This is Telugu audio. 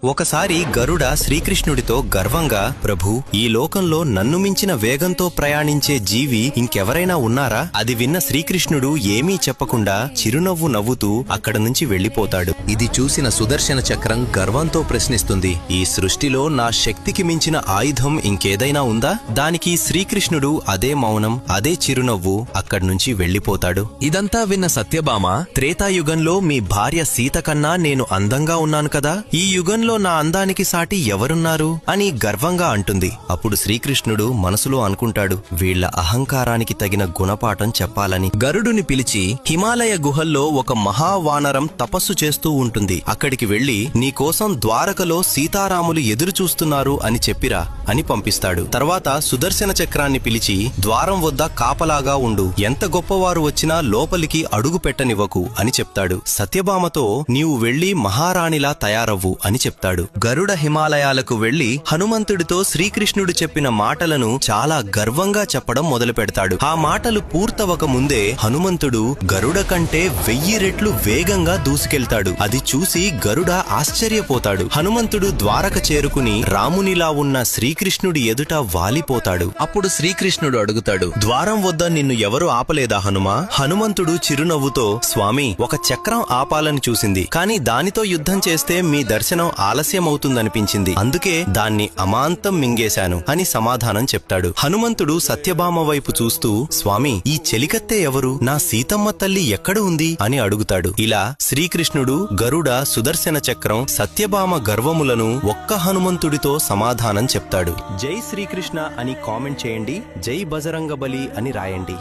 ఒకసారి గరుడ శ్రీకృష్ణుడితో గర్వంగా, ప్రభూ, ఈ లోకంలో నన్ను మించిన వేగంతో ప్రయాణించే జీవి ఇంకెవరైనా ఉన్నారా? అది విన్న శ్రీకృష్ణుడు ఏమీ చెప్పకుండా చిరునవ్వు నవ్వుతూ అక్కడ నుంచి వెళ్లిపోతాడు. ఇది చూసిన సుదర్శన చక్రం గర్వంతో ప్రశ్నిస్తుంది, ఈ సృష్టిలో నా శక్తికి మించిన ఆయుధం ఇంకేదైనా ఉందా? దానికి శ్రీకృష్ణుడు అదే మౌనం, అదే చిరునవ్వు, అక్కడి నుంచి వెళ్లిపోతాడు. ఇదంతా విన్న సత్యభామ, త్రేతాయుగంలో మీ భార్య సీత కన్నా నేను అందంగా ఉన్నాను కదా, ఈ యుగంలో నా అందానికి సాటి ఎవరున్నారు అని గర్వంగా అంటుంది. అప్పుడు శ్రీకృష్ణుడు మనసులో అనుకుంటాడు, వీళ్ల అహంకారానికి తగిన గుణపాఠం చెప్పాలని. గరుడుని పిలిచి, హిమాలయ గుహల్లో ఒక మహావానరం తపస్సు చేస్తూ ఉంటుంది, అక్కడికి వెళ్లి నీకోసం ద్వారకలో సీతారాములు ఎదురు చూస్తున్నారు అని చెప్పిరా అని పంపిస్తాడు. తర్వాత సుదర్శన చక్రాన్ని పిలిచి, ద్వారం వద్ద కాపలాగా ఉండు, ఎంత గొప్పవారు వచ్చినా లోపలికి అడుగు పెట్టనివ్వకు అని చెప్తాడు. సత్యభామతో, నీవు వెళ్లి మహారాణిలా తయారవ్వు అని చెప్తాడు. గరుడ హిమాలయాలకు వెళ్లి హనుమంతుడితో శ్రీకృష్ణుడు చెప్పిన మాటలను చాలా గర్వంగా చెప్పడం మొదలు పెడతాడు. ఆ మాటలు పూర్తవక ముందే హనుమంతుడు గరుడ కంటే 1000 రెట్లు వేగంగా దూసుకెళ్తాడు. అది చూసి గరుడ ఆశ్చర్యపోతాడు. హనుమంతుడు ద్వారక చేరుకుని రామునిలా ఉన్న శ్రీకృష్ణుడి ఎదుట వాలిపోతాడు. అప్పుడు శ్రీకృష్ణుడు అడుగుతాడు, ద్వారం వద్ద నిన్ను ఎవరు ఆపలేదా హనుమా? హనుమంతుడు చిరునవ్వుతో, స్వామి, ఒక చక్రం ఆపాలని చూసింది, కాని దానితో యుద్ధం చేస్తే మీ దర్శనం ఆలస్యమవుతుందనిపించింది, అందుకే దాన్ని అమాంతం మింగేశాను అని సమాధానం చెప్తాడు. హనుమంతుడు సత్యభామ వైపు చూస్తూ, స్వామి, ఈ చెలికత్తె ఎవరు? నా సీతమ్మ తల్లి ఎక్కడ ఉంది అని అడుగుతాడు. ఇలా శ్రీకృష్ణుడు, గరుడ, సుదర్శన చక్రం, సత్యభామ గర్వములను ఒక్క హనుమంతుడితో సమాధానం చెప్తాడు. జై శ్రీకృష్ణ అని కామెంట్ చేయండి, జై బజరంగబలి అని రాయండి.